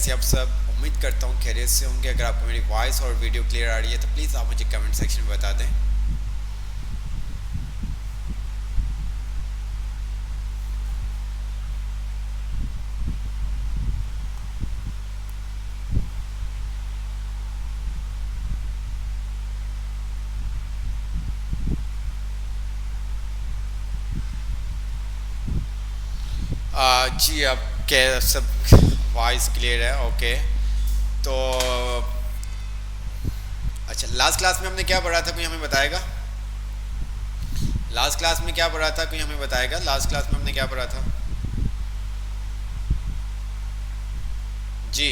से आप सब उम्मीद करता हूँ खैरियत से होंगे। अगर आपको मेरी वॉइस और वीडियो क्लियर आ रही है तो प्लीज़ आप मुझे कमेंट सेक्शन में बता दें। जी अब क्या सब वॉइस क्लियर है? ओके। तो अच्छा, लास्ट क्लास में हमने क्या पढ़ा था, कोई हमें बताएगा? लास्ट क्लास में क्या पढ़ा था, कोई हमें बताएगा? लास्ट क्लास में हमने क्या पढ़ा था? जी,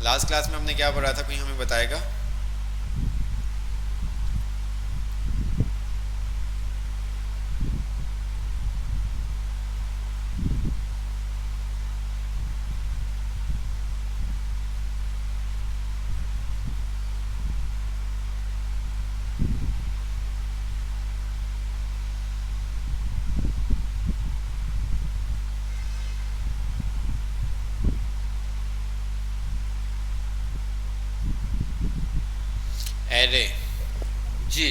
लास्ट क्लास में हमने क्या पढ़ा था, कोई हमें बताएगा? एरे। जी,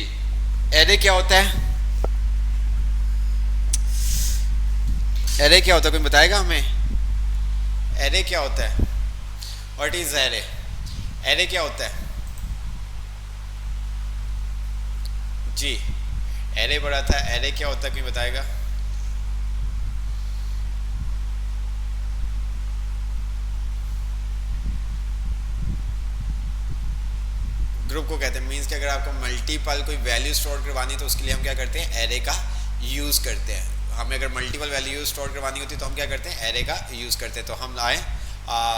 एरे क्या होता है? एरे क्या होता है, कोई बताएगा हमें? एरे क्या होता है? What is array? एरे क्या होता है? जी, एरे पढ़ा था। एरे क्या होता है, कोई बताएगा? ग्रुप को कहते हैं, मीन्स कि अगर आपको मल्टीपल कोई वैल्यू स्टोर करवानी है तो उसके लिए हम क्या करते हैं, एरे का यूज़ करते हैं। हमें अगर मल्टीपल वैल्यू स्टोर करवानी होती है तो हम क्या करते हैं, एरे का यूज़ करते हैं। तो हम आए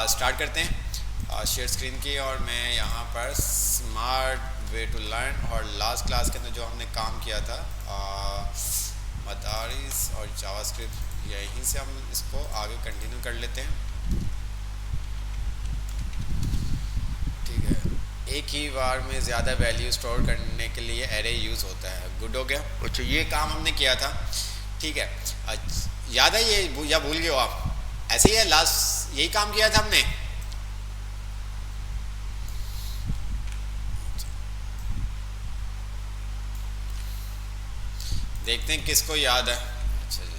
स्टार्ट करते हैं शेयर स्क्रीन की। और मैं यहाँ पर स्मार्ट वे टू लर्न और लास्ट क्लास के अंदर जो हमने काम किया था मदारिस और जावास्क्रिप्ट, यहीं से हम इसको आगे कंटिन्यू कर लेते हैं। ठीक है, एक ही बार में ज़्यादा वैल्यू स्टोर करने के लिए एरे यूज़ होता है। गुड हो गया। अच्छा, ये काम हमने किया था। ठीक है, याद है ये या भूल गए हो आप? ऐसे ही है, लास्ट यही काम किया था हमने। देखते हैं किसको याद है। अच्छा जी,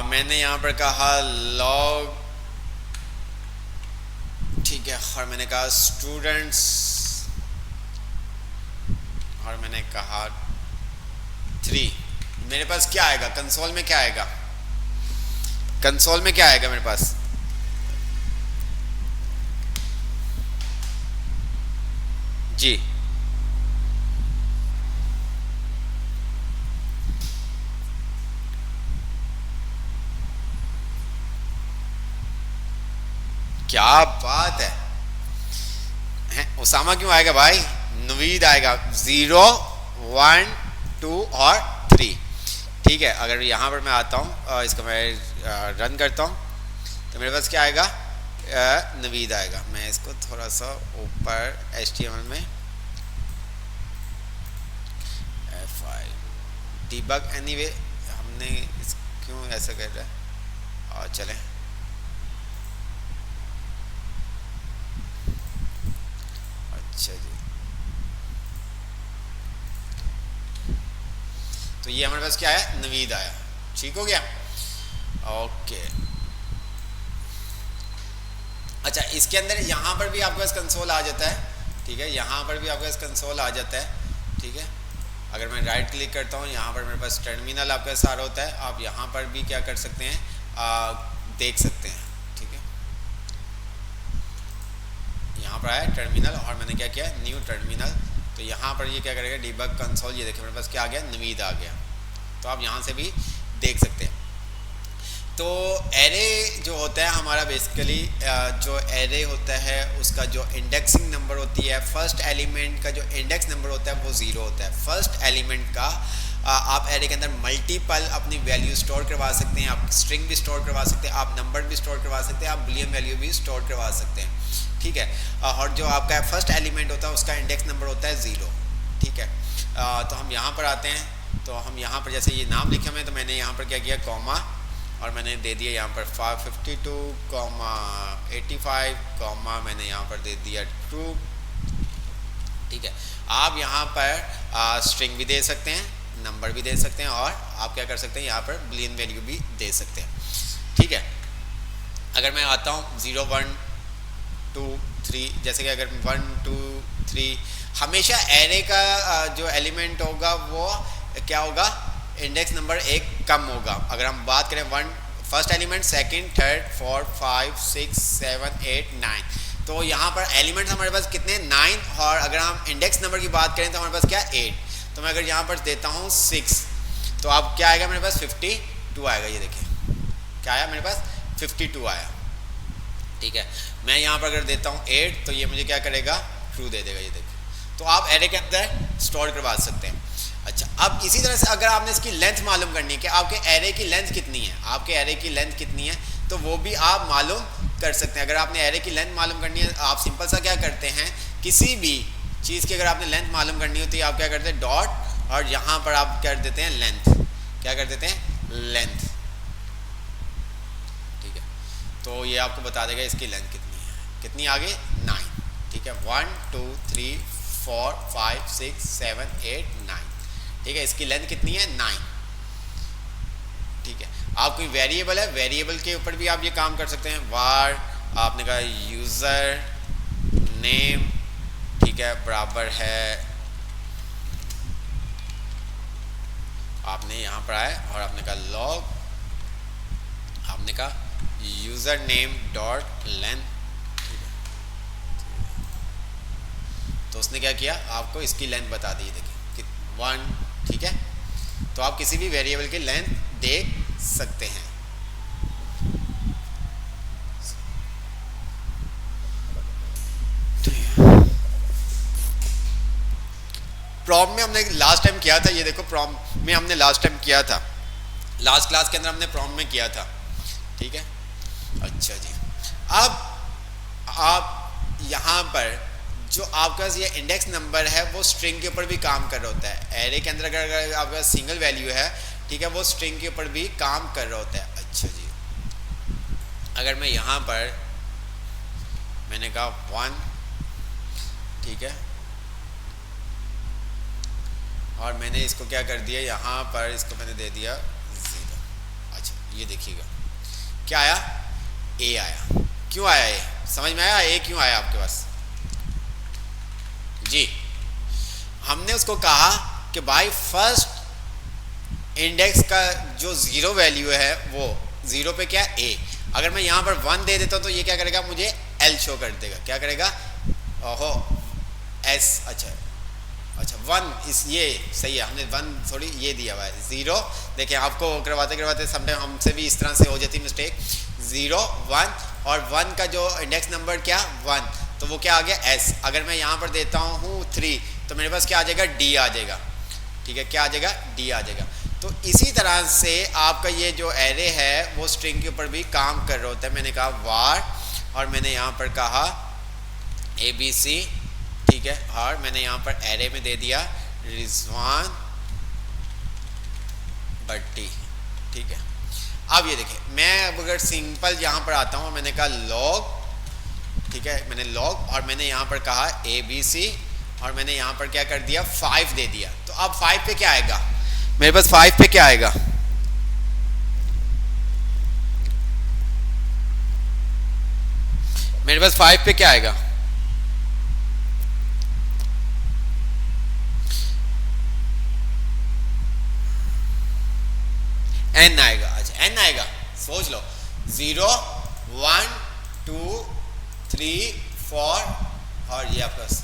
मैंने यहाँ पर कहा लॉग, ठीक है, और मैंने कहा स्टूडेंट्स, और मैंने कहा 3। मेरे पास क्या आएगा कंसोल में? क्या आएगा कंसोल में? क्या आएगा मेरे पास? जी, क्या बात है, उसामा क्यों आएगा भाई? नवीद आएगा। 0 1 2 और 3। ठीक है, अगर यहाँ पर मैं आता हूँ, इसको मैं रन करता हूँ तो मेरे पास क्या आएगा? नवीद आएगा। मैं इसको थोड़ा सा ऊपर HTML में फाइल डीबग, एनीवे हमने क्यों ऐसा कर रहा है, और चलें। अच्छा जी, तो ये हमारे पास क्या है, नवीद आया। ठीक हो गया, ओके। अच्छा, इसके अंदर यहाँ पर भी आपके पास कंसोल आ जाता है। ठीक है, यहाँ पर भी आपके पास कंसोल आ जाता है। ठीक है, अगर मैं राइट क्लिक करता हूँ, यहाँ पर मेरे पास टर्मिनल आपका सारा होता है। आप यहाँ पर भी क्या कर सकते हैं, देख सकते हैं। ठीक है, यहाँ पर आया टर्मिनल और मैंने क्या किया, न्यू टर्मिनल। तो यहाँ पर ये क्या करेगा, डिबग कंसोल, ये देखिए मेरे पास क्या आ गया, नवीद आ गया। तो आप यहाँ से भी देख सकते हैं। तो एरे जो होता है हमारा, बेसिकली जो एरे होता है उसका जो इंडेक्सिंग नंबर होती है, फर्स्ट एलिमेंट का जो इंडेक्स नंबर होता है वो 0 होता है। फर्स्ट एलिमेंट का आप एरे के अंदर मल्टीपल अपनी वैल्यू स्टोर करवा सकते हैं। आप स्ट्रिंग भी स्टोर करवा सकते हैं, आप नंबर भी स्टोर करवा सकते हैं, आप बुलियन वैल्यू भी स्टोर करवा सकते हैं। ठीक है, और जो आपका फर्स्ट एलिमेंट होता है उसका इंडेक्स नंबर होता है 0। ठीक है, तो हम यहाँ पर आते हैं। तो हम यहाँ पर जैसे ये नाम लिखे हुए हैं तो मैंने यहाँ पर क्या किया, कॉमा और मैंने दे दिया यहाँ पर 552,85, मैंने यहाँ पर दे दिया ट्रू। ठीक है, आप यहाँ पर स्ट्रिंग भी दे सकते हैं, नंबर भी दे सकते हैं, और आप क्या कर सकते हैं यहाँ पर बूलियन वैल्यू भी दे सकते हैं। ठीक है, अगर मैं आता हूँ 0 1 2 3, जैसे कि अगर 1 2 3, हमेशा एरे का जो एलिमेंट होगा वो क्या होगा, इंडेक्स नंबर एक कम होगा। अगर हम बात करें first element, second, third, fourth, 5 6 7 8 9, तो यहाँ पर एलिमेंट्स हमारे पास कितने 9, और अगर हम इंडेक्स नंबर की बात करें तो हमारे पास क्या 8। तो मैं अगर यहाँ पर देता हूँ 6, तो अब क्या आएगा मेरे पास 52 आएगा। ये देखिए क्या आया मेरे पास 52 आया। ठीक है, मैं यहाँ पर अगर देता हूँ 8, तो ये मुझे क्या करेगा, ट्रू दे देगा। ये देखिए, तो आप एरे के अंदर स्टोर करवा सकते हैं। अच्छा, अब इसी तरह से अगर आपने इसकी लेंथ मालूम करनी है कि आपके एरे की लेंथ कितनी है, आपके एरे की लेंथ कितनी है, तो वो भी आप मालूम कर सकते हैं। अगर आपने एरे की लेंथ मालूम करनी है, आप सिंपल सा क्या करते हैं, किसी भी चीज़ की अगर आपने लेंथ मालूम करनी होती है, आप क्या करते हैं डॉट, और यहाँ पर आप कर देते हैं लेंथ। क्या कर देते हैं, लेंथ। ठीक है, तो ये आपको बता देगा इसकी लेंथ कितनी है, कितनी आगे 9। ठीक है, 1 2 3 4 5 6 7 8 9। ठीक है, इसकी लेंथ कितनी है 9। ठीक है, आप कोई वेरिएबल है, वेरिएबल के ऊपर भी आप ये काम कर सकते हैं। वार आपने कहा यूज़र नेम, ठीक है, बराबर है, आपने यहाँ पर आए और आपने कहा लॉग, आपने कहा यूज़र नेम डॉट लेंथ। तो उसने क्या किया, आपको इसकी लेंथ बता दी। देखिए 1। ठीक है, तो आप किसी भी वेरिएबल की लेंथ देख सकते हैं। प्रॉम में हमने लास्ट टाइम किया था, ये देखो प्रॉम में हमने लास्ट टाइम किया था, लास्ट क्लास के अंदर हमने प्रॉम में किया था। ठीक है, अच्छा जी, अब आप यहाँ पर जो आपका ये इंडेक्स नंबर है वो स्ट्रिंग के ऊपर भी काम कर रहा होता है। एरे के अंदर अगर आपका सिंगल वैल्यू है, ठीक है, वो स्ट्रिंग के ऊपर भी काम कर रहा होता है। अच्छा जी, अगर मैं यहाँ पर मैंने कहा 1, ठीक है, और मैंने इसको क्या कर दिया, यहाँ पर इसको मैंने दे दिया 0। अच्छा, ये देखिएगा क्या आया, ए आया। क्यों आया ए, समझ में आया ए क्यों आया आपके पास जी? हमने उसको कहा कि भाई फर्स्ट इंडेक्स का जो 0 वैल्यू है वो 0 पे क्या ए, अगर मैं यहाँ पर 1 दे देता हूँ तो ये क्या करेगा, मुझे एल शो कर देगा। क्या करेगा, ओहो एस। अच्छा 1 इस ये सही है, हमने 1 थोड़ी ये दिया हुआ है 0। देखिए आपको करवाते करवाते समटाइम हमसे भी इस तरह से हो जाती मिस्टेक। 0 1 और 1 का जो इंडेक्स नंबर क्या 1, तो वो क्या आ गया एस। अगर मैं यहाँ पर देता हूँ 3 तो मेरे पास क्या आ जाएगा, डी आ जाएगा। ठीक है, क्या आ जाएगा, डी आ जाएगा। तो इसी तरह से आपका ये जो एरे है वो स्ट्रिंग के ऊपर भी काम कर रहा होता है। मैंने कहा वार, और मैंने यहाँ पर कहा ABC, ठीक है, और मैंने यहाँ पर एरे में दे दिया रिजवान भट्टी। ठीक है, अब ये देखिए मैं अब अगर सिंपल यहाँ पर आता हूँ, मैंने कहा लॉग, ठीक है, मैंने लॉग और मैंने यहाँ पर कहा ABC, और मैंने यहाँ पर क्या कर दिया 5 दे दिया। तो अब 5 पे क्या आएगा, मेरे पास 5 पे क्या आएगा, मेरे पास 5 पे क्या आएगा, एन आएगा। अच्छा एन आएगा, सोच लो 0 1 2 3 4 और ये आपका 5।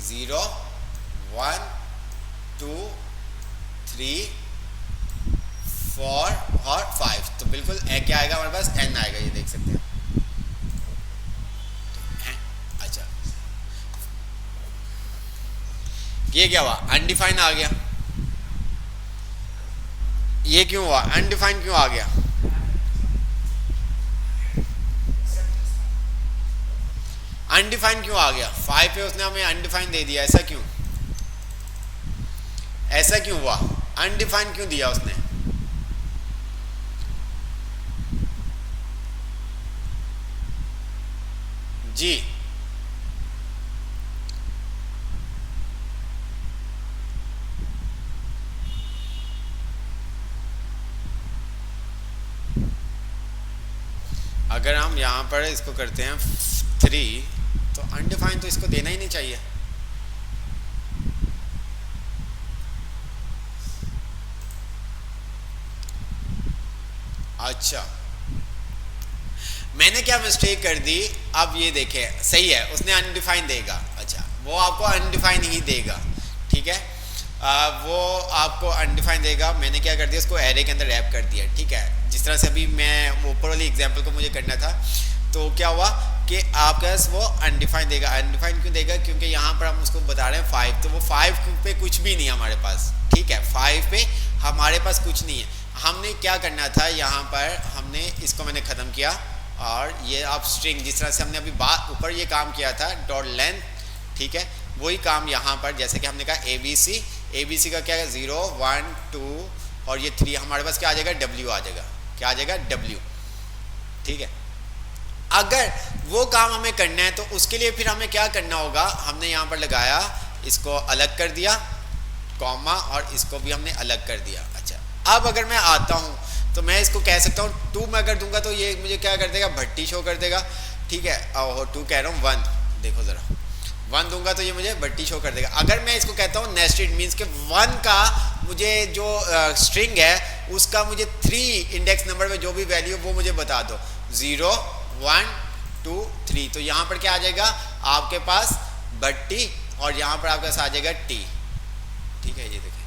0 1 2 3 4 और 5, तो बिल्कुल क्या आएगा हमारे पास, एन आएगा। ये देख सकते हैं। अच्छा ये क्या हुआ, अनडिफाइन आ गया। ये क्यों हुआ, अनडिफाइंड क्यों आ गया, अनडिफाइंड क्यों आ गया, 5 पे उसने हमें अनडिफाइंड दे दिया, ऐसा क्यों, ऐसा क्यों हुआ? अनडिफाइंड क्यों दिया उसने? जी, अगर हम यहाँ पर इसको करते हैं 3, तो अनडिफाइंड तो इसको देना ही नहीं चाहिए। अच्छा, मैंने क्या मिस्टेक कर दी? अब ये देखें, सही है, उसने अनडिफाइंड देगा। अच्छा, वो आपको अनडिफाइंड ही देगा, ठीक है। वो आपको अनडिफाइंड देगा। मैंने क्या कर दिया, उसको एरे के अंदर रैप कर दिया, ठीक है। जिस तरह से अभी मैं ऊपर वाली एग्जांपल को मुझे करना था, तो क्या हुआ कि आपके पास वो अनडिफाइंड देगा। अनडिफाइंड क्यों देगा? क्योंकि यहाँ पर हम उसको बता रहे हैं 5, तो वो 5 पे कुछ भी नहीं है हमारे पास, ठीक है। 5 पे हमारे पास कुछ नहीं है। हमने क्या करना था, यहाँ पर हमने इसको मैंने ख़त्म किया, और ये आप स्ट्रिंग, जिस तरह से हमने अभी बात ऊपर ये काम किया था डॉट लेंथ, ठीक है, वही काम यहाँ पर जैसे कि हमने कहा ए बी सी का क्या है 0 1 2 और ये 3, हमारे पास क्या आ जाएगा, डब्ल्यू आ जाएगा। क्या आ जाएगा? डब्ल्यू, ठीक है। अगर वो काम हमें करना है तो उसके लिए फिर हमें क्या करना होगा, हमने यहाँ पर लगाया, इसको अलग कर दिया कॉमा, और इसको भी हमने अलग कर दिया। अच्छा, अब अगर मैं आता हूँ तो मैं इसको कह सकता हूँ 2 में अगर दूंगा तो ये मुझे क्या कर देगा, भट्टी शो कर देगा, ठीक है। और 2 कह रहा हूँ 1, देखो ज़रा 1 दूंगा तो ये मुझे भट्टी शो कर देगा। अगर मैं इसको कहता हूँ नेस्टेड, मीन्स के 1 का मुझे जो स्ट्रिंग है उसका मुझे 3 इंडेक्स नंबर में जो भी वैल्यू वो मुझे बता दो, 0 1 2 3, तो यहाँ पर क्या आ जाएगा आपके पास, भट्टी, और यहाँ पर आपके पास आ जाएगा टी, ठीक है। ये देखिए,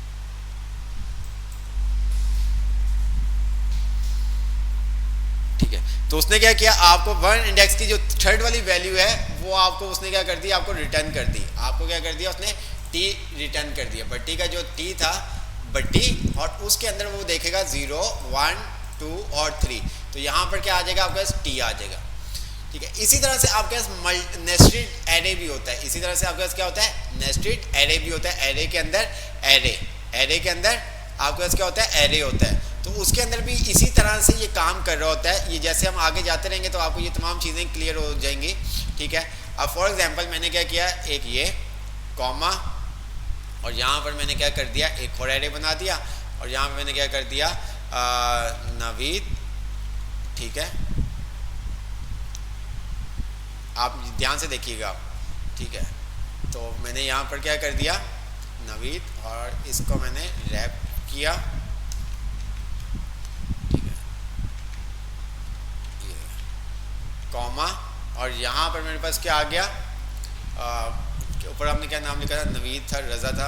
ठीक है। तो उसने क्या किया, आपको 1 इंडेक्स की जो थर्ड वाली वैल्यू है वो आपको उसने क्या कर दी, आपको रिटर्न कर दी। आपको क्या कर दिया उसने, टी रिटर्न कर दिया। भट्टी का जो टी था, भट्टी, और उसके अंदर वो देखेगा 0 1 2 और 3, तो यहाँ पर क्या आ जाएगा, आपके पास टी आ जाएगा, ठीक है। इसी तरह से आपके पास नेस्टेड एरे भी होता है। इसी तरह से आपके पास क्या होता है, नेस्टेड एरे भी होता है। एरे के अंदर एरे के अंदर आपके पास क्या होता है, एरे होता है। तो उसके अंदर भी इसी तरह से ये काम कर रहा होता है। ये जैसे हम आगे जाते रहेंगे तो आपको ये तमाम चीज़ें क्लियर हो जाएंगी, ठीक है। अब फॉर एग्जांपल मैंने क्या किया, एक ये कॉमा, और यहाँ पर मैंने क्या कर दिया, एक और एरे बना दिया, और यहाँ पर मैंने क्या कर दिया, नवीद, ठीक है। आप ध्यान से देखिएगा, ठीक है। तो मैंने यहाँ पर क्या कर दिया, नवीद, और इसको मैंने रैप किया, ठीक है, ये कॉमा, और यहाँ पर मेरे पास क्या आ गया, ऊपर हमने क्या नाम लिखा था, नवीद था, रज़ा था,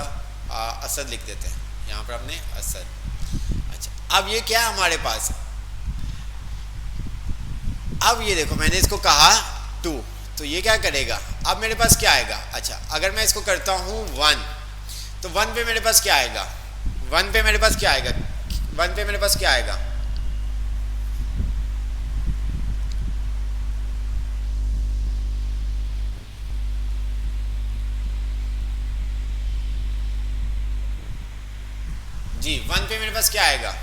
असद लिख देते हैं यहाँ पर हमने, असद। अच्छा, अब ये क्या है हमारे पास, अब ये देखो मैंने इसको कहा 2, तो ये क्या करेगा, अब मेरे पास क्या आएगा। अच्छा, अगर मैं इसको करता हूँ 1, तो 1 पे मेरे पास क्या आएगा, 1 पे मेरे पास क्या आएगा, 1 पे मेरे पास क्या आएगा, जी 1 पे मेरे पास क्या आएगा,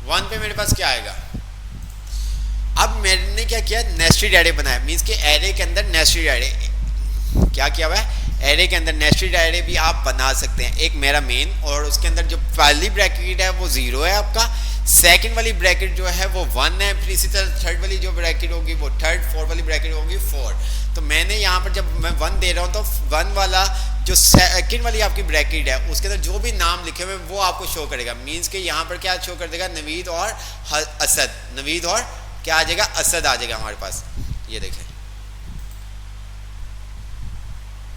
वन पे मेरे पास क्या आएगा। अब मैंने क्या किया, नेस्टेड एरे बनाया, मीन्स के एरे के अंदर नेस्टेड एरे क्या किया हुआ है, एरे के अंदर नेस्टेड एरे भी आप बना सकते हैं। एक मेरा मेन, और उसके अंदर जो पहली ब्रैकेट है वो 0 है आपका, सेकंड वाली ब्रैकेट जो है वो 1 है, फिर इसी तरह थर्ड वाली जो ब्रैकेट होगी वो थर्ड, फोर्थ वाली ब्रैकेट होगी 4। तो मैंने यहाँ पर जब मैं 1 दे रहा हूँ तो 1 वाला जो सेकंड वाली आपकी ब्रैकेट है उसके अंदर जो भी नाम लिखे हुए वो आपको शो करेगा। मीन्स के यहाँ पर क्या शो कर देगा, नवीद और असद, नवीद और क्या आ जाएगा, असद आ जाएगा हमारे पास, ये देखें,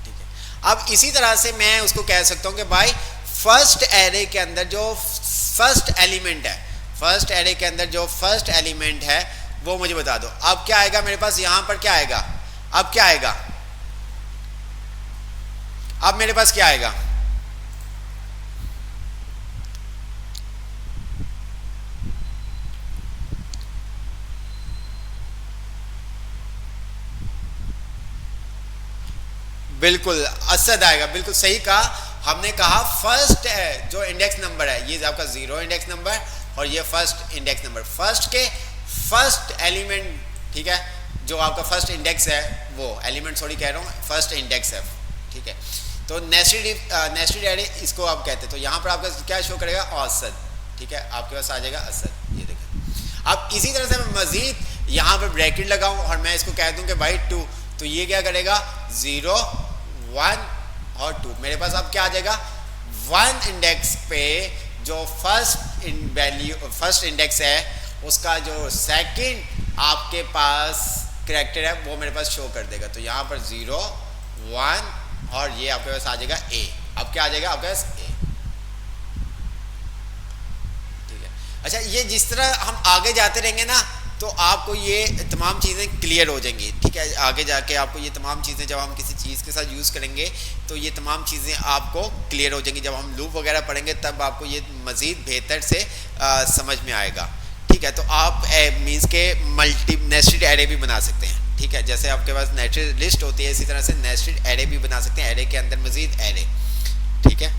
ठीक है। अब इसी तरह से मैं उसको कह सकता हूँ कि भाई फर्स्ट एरे के अंदर जो फर्स्ट एलिमेंट है, फर्स्ट एरे के अंदर जो फर्स्ट एलिमेंट है वो मुझे बता दो। अब क्या आएगा मेरे पास, यहाँ पर क्या आएगा, अब क्या आएगा, अब मेरे पास क्या आएगा, बिल्कुल असद आएगा, बिल्कुल सही कहा। हमने कहा फर्स्ट है जो इंडेक्स नंबर है, ये आपका जीरो इंडेक्स नंबर और ये फर्स्ट इंडेक्स नंबर, फर्स्ट के फर्स्ट एलिमेंट, ठीक है, जो आपका फर्स्ट इंडेक्स है वो एलिमेंट, सॉरी कह रहा हूँ, फर्स्ट इंडेक्स है, ठीक है। तो नेस्टेड एरे इसको आप कहते हैं। तो यहाँ पर आपका क्या शो करेगा, औसत, ठीक है, आपके पास आ जाएगा असद, ये देखें। अब इसी तरह से मैं मजीद यहाँ पर ब्रैकेट लगाऊं और मैं इसको कह दूं कि भाई 2, तो ये क्या करेगा 0 1 और 2, मेरे पास अब क्या आ जाएगा 1 इंडेक्स पे जो फर्स्ट इंडेक्स है उसका जो सेकंड आपके पास करैक्टर है वो मेरे पास शो कर देगा। तो यहाँ पर 0 1 और ये आपके पास आ जाएगा A। अब क्या आ जाएगा आपके पास A, ठीक है। अच्छा, ये जिस तरह हम आगे जाते रहेंगे ना तो आपको ये तमाम चीज़ें क्लियर हो जाएंगी, ठीक है। आगे जाके आपको ये तमाम चीज़ें जब हम किसी चीज़ के साथ यूज़ करेंगे तो ये तमाम चीज़ें आपको क्लियर हो जाएंगी। जब हम लूप वगैरह पढ़ेंगे तब आपको ये मज़ीद बेहतर से समझ में आएगा, ठीक है। तो आप मीन्स के मल्टी नेस्टेड एरे भी बना सकते हैं, ठीक है। जैसे आपके पास नेस्टेड लिस्ट होती है इसी तरह से नेस्टेड एरे भी बना सकते हैं, एरे के अंदर मज़ीद एरे, ठीक है।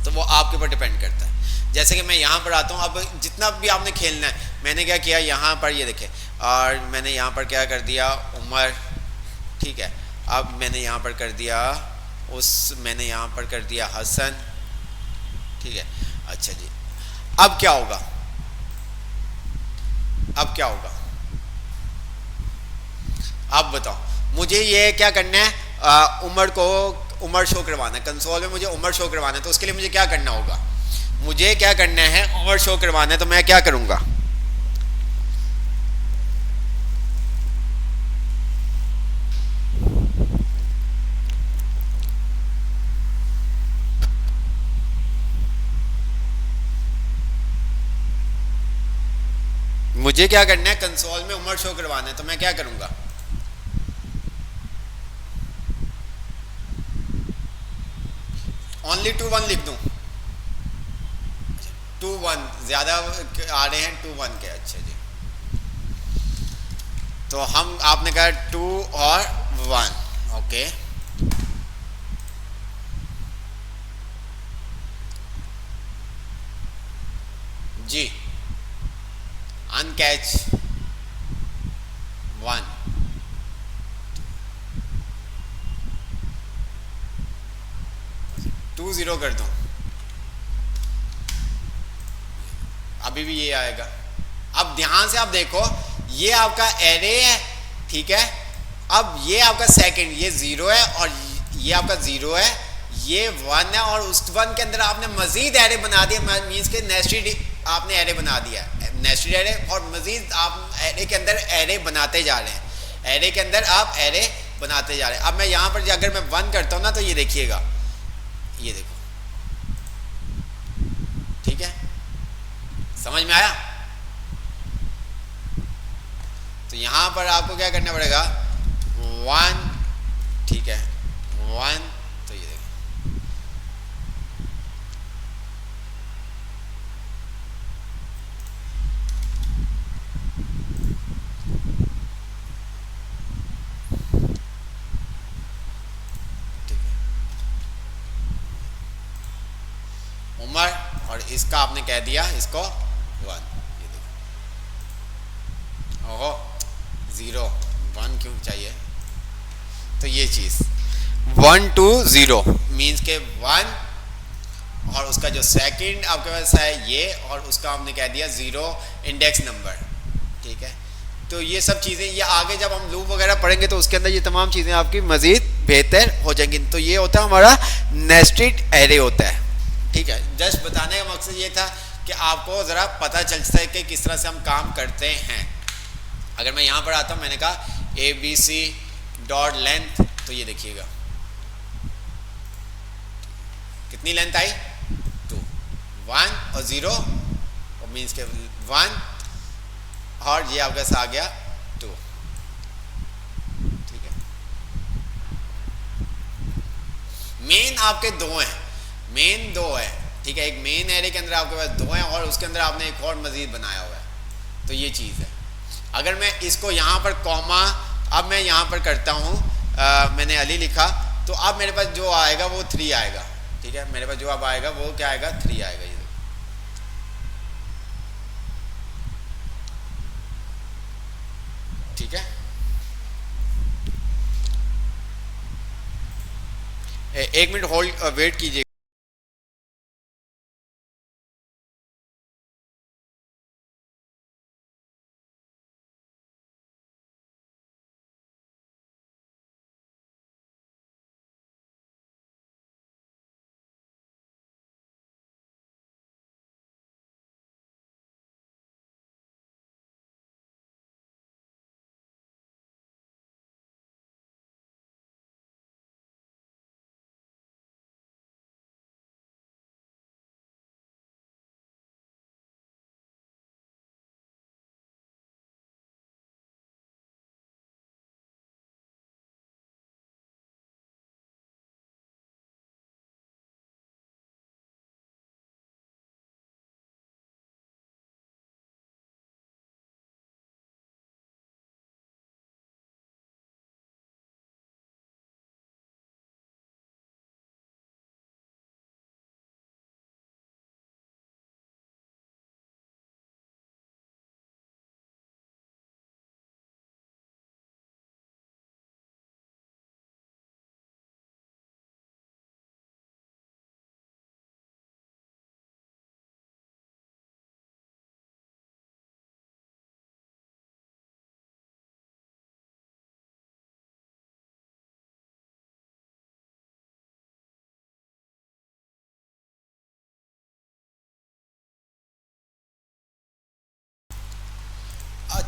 तो वो आपके ऊपर डिपेंड करता है। जैसे कि मैं यहाँ पर आता हूँ, अब जितना भी आपने खेलना है, मैंने क्या किया यहाँ पर ये देखें, और मैंने यहाँ पर क्या कर दिया उमर, ठीक है। अब मैंने यहाँ पर कर दिया मैंने यहाँ पर कर दिया हसन, ठीक है। अच्छा जी, अब क्या होगा, अब क्या होगा, अब बताओ मुझे ये क्या करना है, उमर शो करवाना है कंसोल में, मुझे उमर शो करवाना है। तो उसके लिए मुझे क्या करना होगा, मुझे क्या करना है उमर शो करवाना है। तो मैं क्या करूंगा, मुझे क्या करना है कंसोल में उमर शो करवाना है। तो मैं क्या करूंगा, ओनली 2 1 लिख दूं, 2 1 ज्यादा आ रहे हैं 2 1 के, अच्छा जी। तो हम आपने कहा 2 और 1, ओके। जी, अनकैच 1, टू 0 कर दूं, अभी भी ये आएगा। अब ध्यान से आप देखो, ये आपका एरे है, ठीक है। अब ये आपका सेकंड, ये 0 है और ये आपका 0 है, ये 1 है, और उस 1 के अंदर आपने मजीद एरे बना दिया, मीन्स के नेस्टेड आपने एरे बना दिया, नेस्टेड एरे, और मजीद आप एरे के अंदर एरे बनाते जा रहे हैं, एरे के अंदर आप एरे बनाते जा रहे हैं। अब मैं यहाँ पर अगर मैं 1 करता हूँ ना तो ये देखिएगा, ये देखो, ठीक है, समझ में आया। तो यहां पर आपको क्या करना पड़ेगा 1, ठीक है 1, तो ये देखो, ठीक है उमर, और इसका आपने कह दिया इसको 1, ये देखो, ओहो 0 1 क्यों चाहिए, तो ये चीज 1 2 0 मीन्स के 1 और उसका जो सेकंड आपके पास है ये, और उसका हमने कह दिया 0 इंडेक्स नंबर, ठीक है। तो ये सब चीज़ें, ये आगे जब हम लूप वगैरह पढ़ेंगे तो उसके अंदर ये तमाम चीज़ें आपकी मज़ीद बेहतर हो जाएंगी। तो ये होता है हमारा नेस्टेड एरे होता है, ठीक है। जस्ट बताने का मकसद ये था कि आपको ज़रा पता चल सके कि किस तरह से हम काम करते हैं। अगर मैं यहाँ पर आता हूँ, मैंने कहा ABC डॉट लेंथ, तो ये देखिएगा कितनी लेंथ आई 2, 1 और 0, और मीन्स के 1 और ये आपके साथ आ गया 2, ठीक है। मेन आपके 2 हैं, मेन 2 है, ठीक है। एक मेन एरे के अंदर आपके पास 2 हैं और उसके अंदर आपने एक और मजीद बनाया हुआ है, तो ये चीज़ है। अगर मैं इसको यहाँ पर कॉमा, अब मैं यहाँ पर करता हूँ, मैंने अली लिखा तो अब मेरे पास जो आएगा वो 3 आएगा, ठीक है, मेरे पास जो अब आएगा वो क्या आएगा, 3 आएगा, ये ठीक है। एक मिनट होल्ड वेट कीजिए।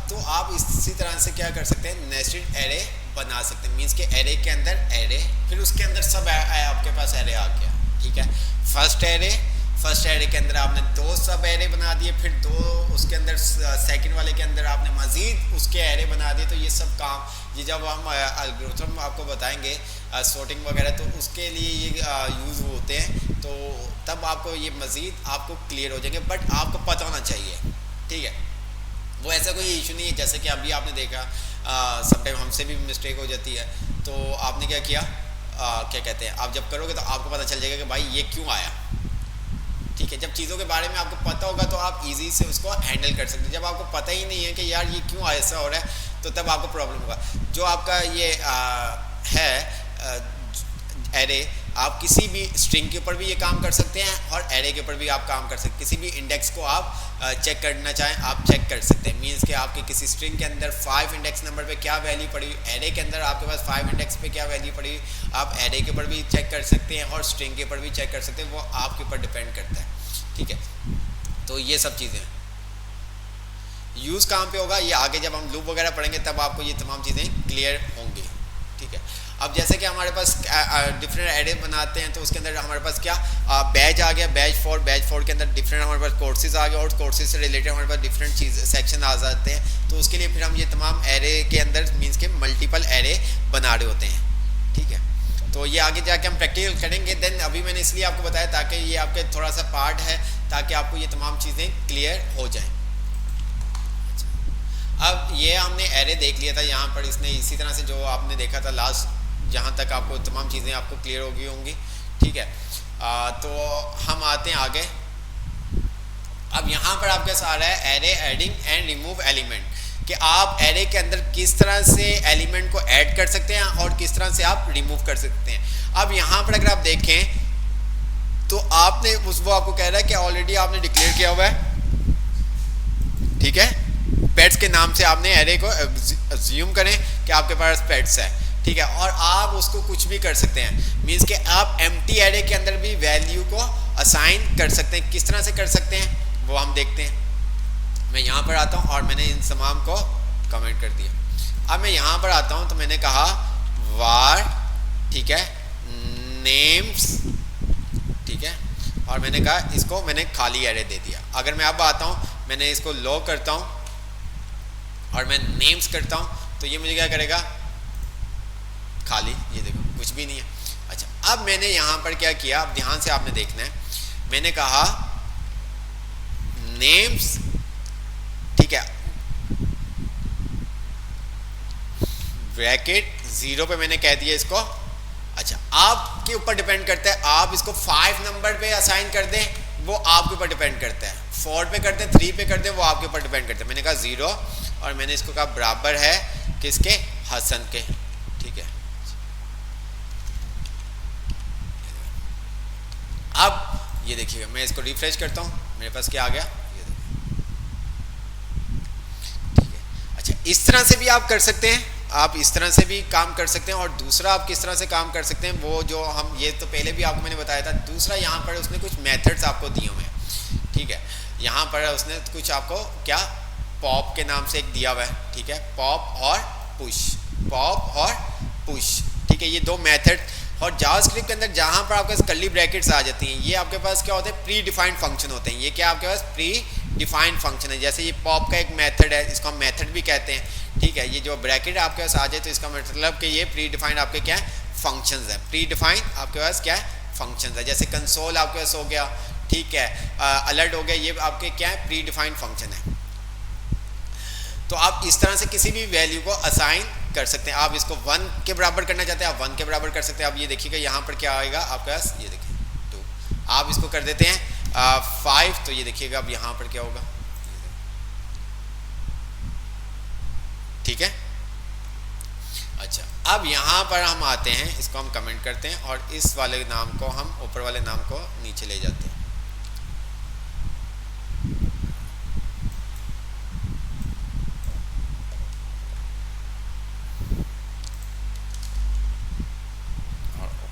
तो आप इसी तरह से क्या कर सकते हैं, नेस्टेड एरे बना सकते हैं, मीन्स के एरे के अंदर एरे, फिर उसके अंदर सब आपके पास एरे आ गया, ठीक है। फर्स्ट एरे के अंदर आपने 2 सब एरे बना दिए, फिर 2 उसके अंदर सेकंड वाले के अंदर आपने मजीद उसके एरे बना दिए। तो ये सब काम ये जब हम एल्गोरिथम आपको बताएंगे सॉर्टिंग वगैरह, तो उसके लिए ये यूज़ होते हैं, तो तब आपको ये मजीद आपको क्लियर हो जाएंगे, बट आपको पता होना चाहिए, ठीक है। वो ऐसा कोई इशू नहीं है, जैसे कि अभी आपने देखा समटाइम हमसे भी मिस्टेक हो जाती है, तो आपने क्या किया, क्या कहते हैं, आप जब करोगे तो आपको पता चल जाएगा कि भाई ये क्यों आया, ठीक है। जब चीज़ों के बारे में आपको पता होगा तो आप इजी से उसको हैंडल कर सकते हैं। जब आपको पता ही नहीं है कि यार ये क्यों ऐसा हो रहा है, तो तब आपको प्रॉब्लम होगा। जो आपका ये है एरे, आप किसी भी स्ट्रिंग के ऊपर भी ये काम कर सकते हैं और एरे के ऊपर भी आप काम कर सकते हैं। किसी भी इंडेक्स को आप चेक करना चाहें आप चेक कर सकते हैं, मीन्स कि आपके किसी स्ट्रिंग के अंदर 5 इंडेक्स नंबर पे क्या वैल्यू पड़ी, एरे के अंदर आपके पास 5 इंडेक्स पे क्या वैल्यू पड़ी, आप एरे के ऊपर भी चेक कर सकते हैं और स्ट्रिंग के ऊपर भी चेक कर सकते हैं, वो आपके ऊपर डिपेंड करता है, ठीक है। तो ये सब चीज़ें यूज़ कहाँ पे होगा, ये आगे जब हम लूप वगैरह पढ़ेंगे तब आपको ये तमाम चीज़ें क्लियर होंगी, ठीक है। अब जैसे कि हमारे पास डिफरेंट एरे बनाते हैं, तो उसके अंदर हमारे पास क्या बैच आ गया, बैच 4 के अंदर डिफरेंट हमारे पास कोर्सेज आ गए, और कोर्सेज से रिलेटेड हमारे पास डिफरेंट चीज़ सेक्शन आ जाते हैं। तो उसके लिए फिर हम ये तमाम एरे के अंदर मीन्स के मल्टीपल एरे बना रहे होते हैं, ठीक है। तो ये आगे जाके हम प्रैक्टिकल करेंगे। देन अभी मैंने इसलिए आपको बताया ताकि ये आपके थोड़ा सा पार्ट है, ताकि आपको ये तमाम चीज़ें क्लियर हो जाएँ। अब ये हमने एरे देख लिया था यहाँ पर, इसने इसी तरह से जो आपने देखा था लास्ट, जहाँ तक आपको तमाम चीज़ें आपको क्लियर हो गई होंगी, ठीक है। तो हम आते हैं आगे। अब यहाँ पर आपके साथ आ रहा है array adding and remove element, कि आप एरे के अंदर किस तरह से एलिमेंट को ऐड कर सकते हैं और किस तरह से आप रिमूव कर सकते हैं। अब यहाँ पर अगर आप देखें तो आपने वो आपको कह रहा है कि ऑलरेडी आपने डिक्लेयर किया हुआ है, ठीक है, पेट्स के नाम से आपने एरे को अज्यूम करें कि आपके पास पेट्स है, ठीक है, और आप उसको कुछ भी कर सकते हैं, मीन्स कि आप एम्प्टी एरे के अंदर भी वैल्यू को असाइन कर सकते हैं। किस तरह से कर सकते हैं वो हम देखते हैं। मैं यहाँ पर आता हूँ और मैंने इन तमाम को कमेंट कर दिया। अब मैं यहाँ पर आता हूँ तो मैंने कहा वार, ठीक है, नेम्स, ठीक है, और मैंने कहा इसको मैंने खाली एरे दे दिया। अगर मैं अब आता हूँ, मैंने इसको लॉक करता हूँ और मैं नेम्स करता हूँ, तो ये मुझे क्या करेगा, खाली, ये देखो कुछ भी नहीं है। अच्छा, अब मैंने यहाँ पर क्या किया, अब ध्यान से आपने देखना है, मैंने कहा नेम्स, ठीक है, ब्रैकेट 0 पे मैंने कह दिया इसको अच्छा, आपके ऊपर डिपेंड करता है, आप इसको 5 नंबर पे असाइन कर दें वो आपके ऊपर डिपेंड करता है, 4 पे कर दें, 3 पे कर दें, वो आपके ऊपर डिपेंड करता है। मैंने कहा 0 और मैंने इसको कहा बराबर है किसके, हसन के। ठीक है, अब ये देखिएगा, मैं इसको रिफ्रेश करता हूँ, मेरे पास क्या आ गया, ये देखिए। ठीक है, अच्छा इस तरह से भी आप कर सकते हैं, आप इस तरह से भी काम कर सकते हैं। और दूसरा आप किस तरह से काम कर सकते हैं, वो जो हम ये तो पहले भी आपको मैंने बताया था। दूसरा यहाँ पर उसने कुछ मेथड्स आपको दिए हुए हैं। ठीक है, यहाँ पर उसने कुछ आपको क्या पॉप के नाम से एक दिया हुआ है। ठीक है, पॉप और पुश, पॉप और पुश। ठीक है, ये दो मेथड। और जावास्क्रिप्ट के अंदर जहाँ पर आपके पास कर्ली ब्रैकेट्स आ जाती हैं, ये आपके पास क्या होते हैं, प्री डिफाइंड फंक्शन होते हैं। ये क्या आपके पास प्री डिफाइंड फंक्शन है। जैसे ये पॉप का एक मेथड है, इसको हम मेथड भी कहते हैं। ठीक है, ये जो ब्रैकेट आपके पास आ जाए तो इसका मतलब कि ये प्री डिफाइंड आपके क्या है, फंक्शंस है। प्री डिफाइंड आपके पास क्या है, फंक्शंस है। जैसे कंसोल आपके पास हो गया, ठीक है, अलर्ट हो गया, ये आपके क्या है, प्री डिफाइंड फंक्शन है। तो आप इस तरह से किसी भी वैल्यू को असाइन कर सकते हैं। आप इसको 1 के बराबर करना चाहते हैं, आप 1 के बराबर कर सकते हैं। आप ये देखिएगा यहाँ पर क्या आएगा आपके पास, ये देखिए 2। आप इसको कर देते हैं 5, तो ये देखिएगा अब यहाँ पर क्या होगा। ठीक है, अच्छा अब यहाँ पर हम आते हैं, इसको हम कमेंट करते हैं और इस वाले नाम को हम ऊपर वाले नाम को नीचे ले जाते हैं।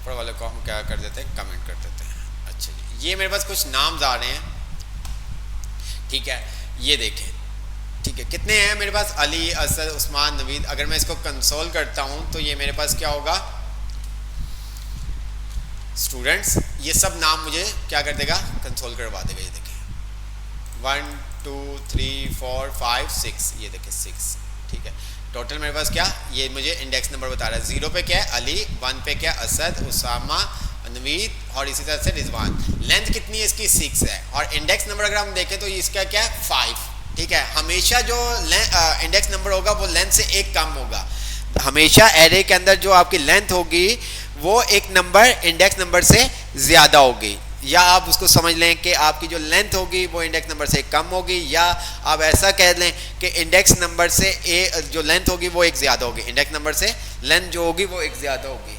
वाले को हम क्या कर देते हैं, कमेंट कर देते हैं। अच्छा जी, ये मेरे पास कुछ नाम्स आ रहे हैं। ठीक है, ये देखें। ठीक है, कितने हैं मेरे पास, अली, असद, उस्मान, नवीद। अगर मैं इसको कंसोल करता हूं तो ये मेरे पास क्या होगा, स्टूडेंट्स। ये सब नाम मुझे क्या कर देगा, कंसोल करवा देगा। ये देखें 1 2 3 4 5 6, ये देखें 6। ठीक है, टोटल मेरे पास क्या, ये मुझे इंडेक्स नंबर बता रहा है। 0 पे क्या है अली, 1 पे क्या असद, उसामा, नवीद और इसी तरह से रिजवान। लेंथ कितनी है इसकी, 6 है। और इंडेक्स नंबर अगर हम देखें तो इसका क्या है, 5। ठीक है, हमेशा जो इंडेक्स नंबर होगा वो लेंथ से एक कम होगा। हमेशा एरे के अंदर जो आपकी लेंथ होगी वो एक नंबर इंडेक्स नंबर से ज़्यादा होगी। या आप उसको समझ लें कि आपकी जो लेंथ होगी वो इंडेक्स नंबर से कम होगी, या आप ऐसा कह लें कि इंडेक्स नंबर से जो लेंथ होगी वो एक ज़्यादा होगी, इंडेक्स नंबर से लेंथ जो होगी वो एक ज़्यादा होगी।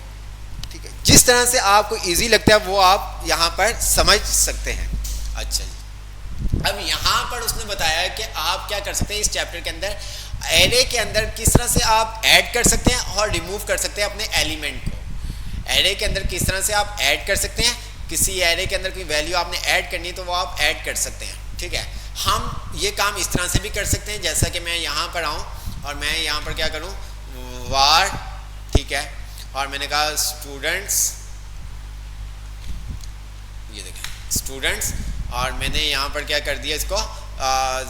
ठीक है, जिस तरह से आपको इजी लगता है वो आप यहाँ पर समझ सकते हैं। अच्छा जी, अब यहाँ पर उसने बताया कि आप क्या कर सकते हैं इस चैप्टर के अंदर, एरे के अंदर किस तरह से आप ऐड कर सकते हैं और रिमूव कर सकते हैं अपने एलिमेंट को। एरे के अंदर किस तरह से आप ऐड कर सकते हैं, किसी एरे के अंदर कोई वैल्यू आपने ऐड करनी है तो वो आप ऐड कर सकते हैं। ठीक है, हम ये काम इस तरह से भी कर सकते हैं, जैसा कि मैं यहाँ पर आऊँ और मैं यहाँ पर क्या करूँ, वार। ठीक है, और मैंने कहा स्टूडेंट्स, ये देखें स्टूडेंट्स, और मैंने यहाँ पर क्या कर दिया इसको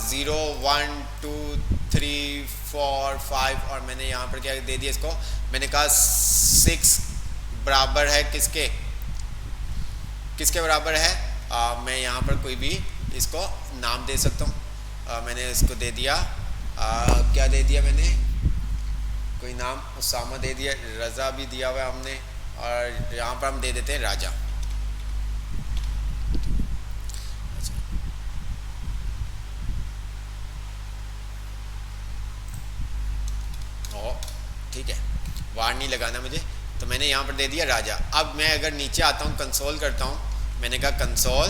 0 1 2 3 4 5, और मैंने यहाँ पर क्या दे दिया इसको, मैंने कहा 6 बराबर है किसके, किसके बराबर है, मैं यहाँ पर कोई भी इसको नाम दे सकता हूँ। मैंने इसको दे दिया क्या दे दिया मैंने, कोई नाम उसामा दे दिया, रज़ा भी दिया हुआ है हमने, और यहाँ पर हम दे देते हैं राजा। ठीक है, वार नहीं लगाना मुझे, तो मैंने यहाँ पर दे दिया राजा। अब मैं अगर नीचे आता हूँ, कंसोल करता हूँ, मैंने कहा कंसोल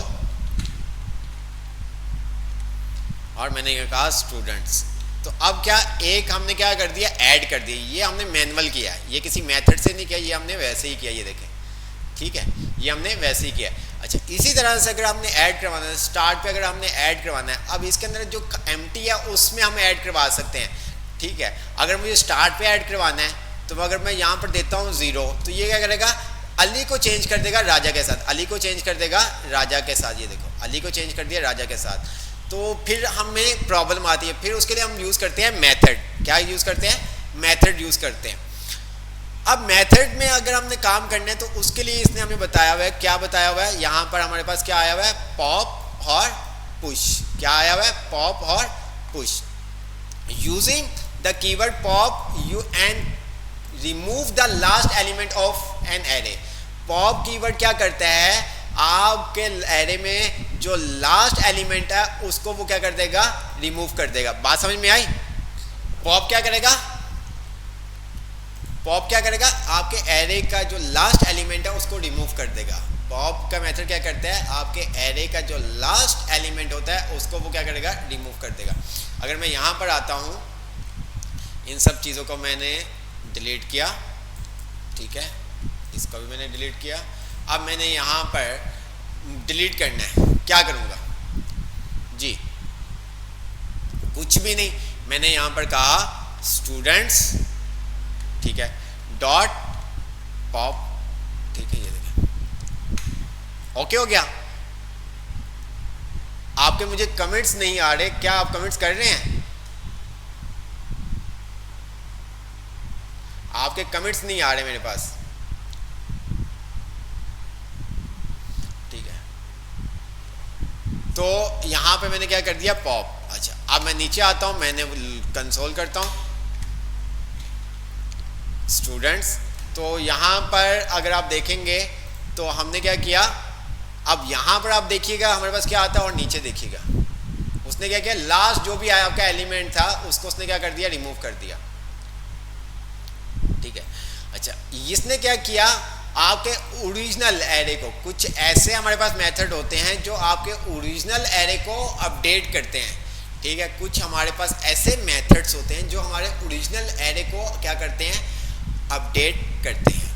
और मैंने कहा स्टूडेंट्स। तो अब क्या, एक हमने क्या कर दिया, ऐड कर दिया। ये हमने मैनुअल किया है, ये किसी मेथड से नहीं किया, ये हमने वैसे ही किया। ये देखें, ठीक है, ये हमने वैसे ही किया। अच्छा, इसी तरह से अगर हमने ऐड करवाना है, स्टार्ट पे अगर हमने ऐड करवाना है, अब इसके अंदर जो एम्प्टी है उसमें हम ऐड करवा सकते हैं। ठीक है, अगर मुझे स्टार्ट पे ऐड करवाना है तो अगर मैं यहाँ पर देता हूँ 0, तो ये क्या करेगा, अली को चेंज कर देगा राजा के साथ, अली को चेंज कर देगा राजा के साथ। ये देखो, अली को चेंज कर दिया राजा के साथ। तो फिर हमें प्रॉब्लम आती है, फिर उसके लिए हम यूज़ करते हैं मेथड। क्या यूज़ करते हैं, मेथड यूज़ करते हैं। अब मेथड में अगर हमने काम करना है तो उसके लिए इसने हमें बताया हुआ है, क्या बताया हुआ है, यहाँ पर हमारे पास क्या आया हुआ है, पॉप और पुश। क्या आया हुआ है, पॉप और push. Using the keyword pop you and remove the last element of an array. Pop keyword क्या करता है, आपके एरे में जो लास्ट एलिमेंट है उसको वो क्या कर देगा, रिमूव कर देगा। बात समझ में आई? पॉप क्या करेगा, पॉप क्या करेगा, आपके एरे का जो लास्ट एलिमेंट है उसको रिमूव कर देगा। पॉप का मेथड क्या करता है, आपके एरे का जो लास्ट एलिमेंट होता है उसको वो क्या करेगा, रिमूव कर देगा। अगर मैं यहाँ पर आता हूँ, इन सब चीज़ों को मैंने डिलीट किया, ठीक है, इसको भी मैंने डिलीट किया। अब मैंने यहाँ पर डिलीट करना है, क्या करूँगा जी, कुछ भी नहीं, मैंने यहाँ पर कहा स्टूडेंट्स, ठीक है, डॉट पॉप, ठीक है, ये देखें, ओके हो गया। आपके मुझे कमेंट्स नहीं आ रहे, क्या आप कमेंट्स कर रहे हैं? आपके कमेंट्स नहीं आ रहे मेरे पास, ठीक है। तो यहां पे मैंने क्या कर दिया, पॉप। अच्छा, अब मैं नीचे आता हूं, मैंने कंसोल करता हूं स्टूडेंट्स। तो यहां पर अगर आप देखेंगे तो हमने क्या किया, अब यहां पर आप देखिएगा हमारे पास क्या आता है, और नीचे देखिएगा उसने क्या किया, लास्ट जो भी आपका एलिमेंट था उसको उसने क्या कर दिया, रिमूव कर दिया, ठीक है। अच्छा, इसने क्या किया, आपके ओरिजिनल एरे को, कुछ ऐसे हमारे पास मेथड होते हैं जो आपके ओरिजिनल एरे को अपडेट करते हैं, ठीक है। कुछ हमारे पास ऐसे मेथड्स होते हैं जो हमारे ओरिजिनल एरे को क्या करते हैं, अपडेट करते हैं।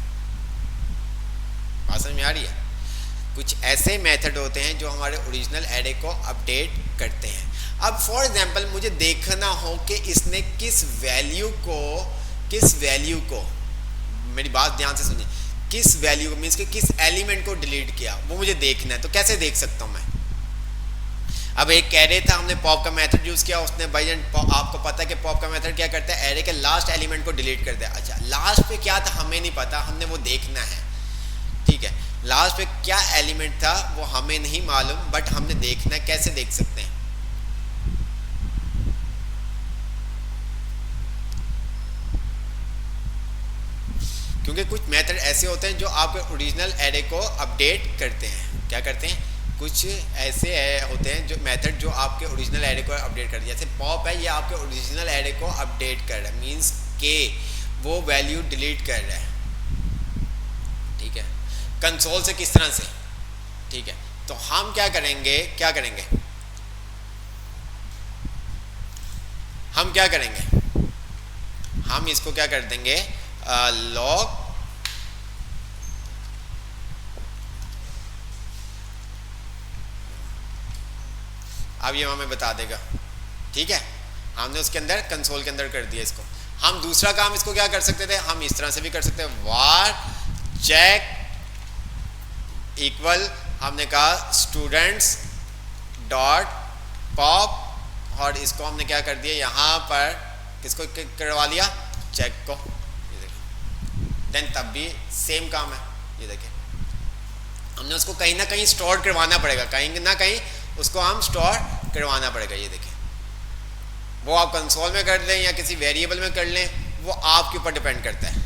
बात समझ में आ रही है? कुछ ऐसे मेथड होते हैं जो हमारे ओरिजिनल एरे को अपडेट करते हैं। अब फॉर एग्जांपल मुझे देखना हो कि इसने किस वैल्यू को, मेरी बात ध्यान से सुनिए, किस वैल्यू को मीन्स कि किस एलिमेंट को डिलीट किया, वो मुझे देखना है। तो कैसे देख सकता हूं मैं? अब एक एरे था, हमने पॉप का मेथड यूज किया, उसने भाई आपको पता है कि पॉप का मेथड क्या करता है, एरे के लास्ट एलिमेंट को डिलीट कर दिया। अच्छा, लास्ट पे क्या था हमें नहीं पता, हमने वो देखना है, ठीक है। लास्ट पे क्या एलिमेंट था वो हमें नहीं मालूम, बट हमने देखना है। कैसे देख सकते हैं? क्योंकि कुछ मेथड ऐसे होते हैं जो आपके ओरिजिनल एरे को अपडेट करते हैं। क्या करते हैं? कुछ ऐसे होते हैं जो मेथड जो आपके ओरिजिनल एरे को अपडेट करते हैं। जैसे पॉप है, ये आपके ओरिजिनल एरे को अपडेट कर रहा है, मींस के वो वैल्यू डिलीट कर रहा है, ठीक है। कंसोल से किस तरह से, ठीक है। तो हम क्या करेंगे, हम इसको क्या कर देंगे, लॉग अब ये हमें बता देगा, ठीक है। हमने उसके अंदर कंसोल के अंदर कर दिया इसको। हम दूसरा काम इसको क्या कर सकते थे, हम इस तरह से भी कर सकते हैं, वार चेक इक्वल, हमने कहा स्टूडेंट्स डॉट पॉप, और इसको हमने क्या कर दिया, यहाँ पर किसको करवा लिया, चेक को, ये देखिए। देन तब भी सेम काम है, ये देखिए, हमने उसको कहीं ना कहीं स्टोर करवाना पड़ेगा, कहीं ना कहीं उसको हम स्टोर करवाना पड़ेगा। ये देखिए, वो आप कंसोल में कर लें या किसी वेरिएबल में कर लें, वो आपके ऊपर डिपेंड करता है।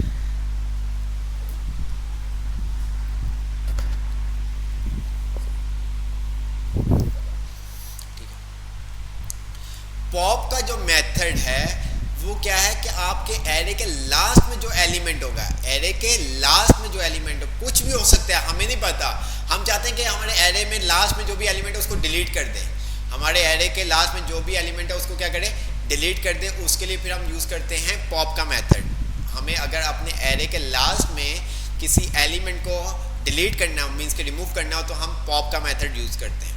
ठीक है। पॉप का जो मेथड है वो क्या है कि आपके एरे के लास्ट में जो एलिमेंट होगा, एरे के लास्ट में जो एलिमेंट हो, कुछ भी हो सकता है, हमें नहीं पता। हम चाहते हैं कि हमारे एरे में लास्ट में जो भी एलिमेंट है उसको डिलीट कर दें, हमारे एरे के लास्ट में जो भी एलिमेंट है उसको क्या करें, डिलीट कर दें। उसके लिए फिर हम यूज़ करते हैं पॉप का मेथड। हमें अगर अपने एरे के लास्ट में किसी एलिमेंट को डिलीट करना हो, मीन्स के रिमूव करना हो, तो हम पॉप का मेथड यूज़ करते हैं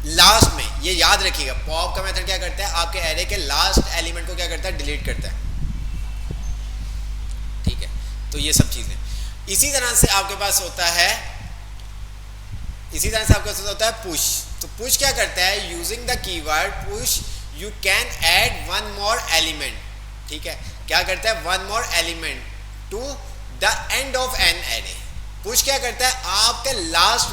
लास्ट में। ये याद रखिएगा, पॉप का मेथड क्या करता है, आपके एरे के लास्ट एलिमेंट को क्या करता है, डिलीट करता है, ठीक है। तो ये सब चीज़ें इसी तरह से आपके पास होता है, पुश। तो पुश क्या करता है, using the keyword push you can add one more element, ठीक है। क्या करता है, one more element to the end of an array. Push क्या करता है, आपके लास्ट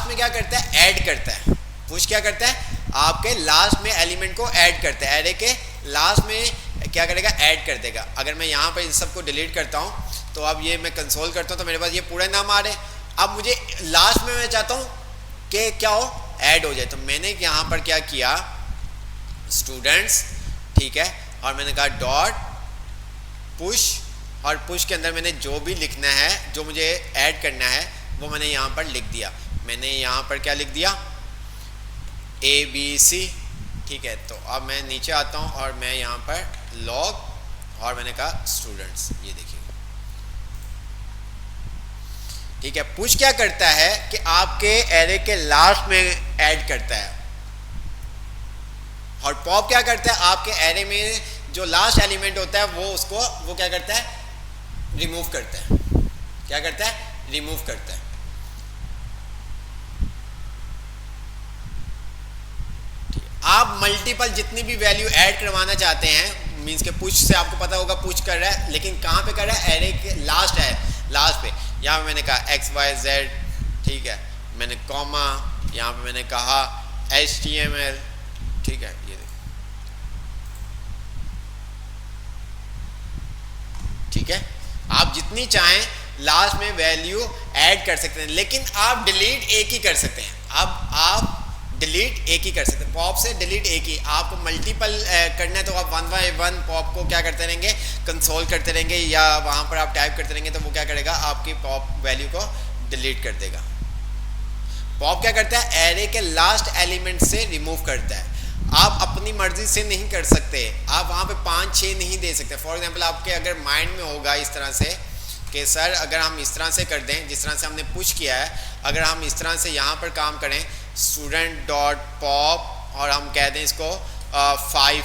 में क्या करता है, ऐड करता है। पुश क्या करता है, आपके लास्ट में एलिमेंट को ऐड करता है, एरे के लास्ट में क्या करेगा, ऐड कर देगा। अगर मैं यहाँ पर इन सबको डिलीट करता हूँ तो अब ये मैं कंसोल करता हूँ तो मेरे पास ये पूरे नाम आ रहे हैं। अब मुझे लास्ट में मैं चाहता हूँ कि क्या हो, ऐड हो जाए। तो मैंने यहाँ पर क्या किया, स्टूडेंट्स, ठीक है, और मैंने कहा डॉट पुश, और पुश के अंदर मैंने जो भी लिखना है, जो मुझे ऐड करना है, वो मैंने यहाँ पर लिख दिया। मैंने यहाँ पर क्या लिख दिया, ABC, ठीक है। तो अब मैं नीचे आता हूँ और मैं यहाँ पर लॉग, और मैंने कहा स्टूडेंट्स, ये देखिए, ठीक है। पुश क्या करता है कि आपके एरे के लास्ट में ऐड करता है, और पॉप क्या करता है, आपके एरे में जो लास्ट एलिमेंट होता है वो क्या करता है, रिमूव करता है। क्या करता है, रिमूव करता है। आप मल्टीपल जितनी भी वैल्यू ऐड करवाना चाहते हैं, मींस के पुश से आपको पता होगा पुश कर रहा है, लेकिन कहाँ पे कर रहा है, एरे के लास्ट है, लास्ट पे। यहाँ पे मैंने कहा XYZ, ठीक है, मैंने कॉमा, यहाँ पे मैंने कहा HTML, ठीक है, ये देखिए, ठीक है। आप जितनी चाहें लास्ट में वैल्यू ऐड कर सकते हैं, लेकिन आप डिलीट एक ही कर सकते हैं। अब आप डिलीट एक ही कर सकते हैं, पॉप से डिलीट एक ही। आपको मल्टीपल करना है तो आप 1 बाय 1 पॉप को क्या करते रहेंगे, कंसोल करते रहेंगे, या वहाँ पर आप टाइप करते रहेंगे, तो वो क्या करेगा, आपकी पॉप वैल्यू को डिलीट कर देगा। पॉप क्या करता है, एरे के लास्ट एलिमेंट से रिमूव करता है। आप अपनी मर्जी से नहीं कर सकते, आप वहाँ पे 5-6 नहीं दे सकते। फॉर एग्जाम्पल आपके अगर माइंड में होगा इस तरह से कि सर अगर हम इस तरह से कर दें, जिस तरह से हमने पुश किया है, अगर हम इस तरह से यहाँ पर काम करें, स्टूडेंट डॉट पॉप, और हम कह दें इसको 5,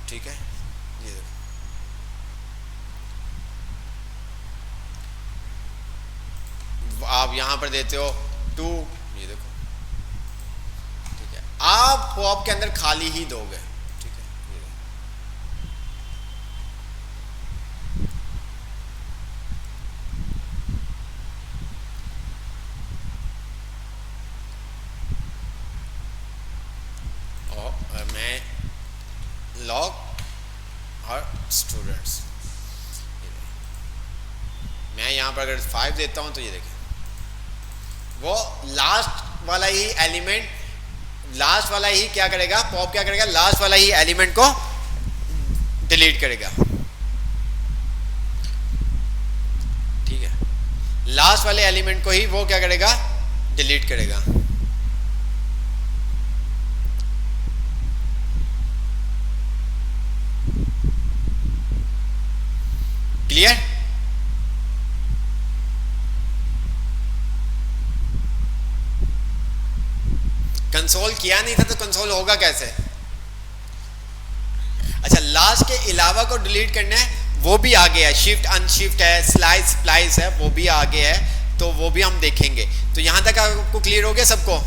ठीक है, ये देखो, आप यहाँ पर देते हो 2, ये देखो, ठीक है। आप पॉप के अंदर खाली ही दोगे, ठीक है, ये देखो। और मैं लॉग और स्टूडेंट्स, मैं यहाँ पर अगर 5 देता हूँ तो ये देखिए, वो लास्ट वाला ही एलिमेंट, लास्ट वाला ही क्या करेगा, पॉप क्या करेगा, लास्ट वाला ही एलिमेंट को डिलीट करेगा, ठीक है। लास्ट वाले एलिमेंट को ही वो क्या करेगा, डिलीट करेगा। क्लियर? कंसोल किया नहीं था तो कंसोल होगा कैसे? अच्छा, लास्ट के अलावा को डिलीट करना है, वो भी आगे है, शिफ्ट अनशिफ्ट है, स्लाइस स्प्लाइस है, वो भी आगे है, तो वो भी हम देखेंगे। तो यहां तक आपको क्लियर हो गया सबको?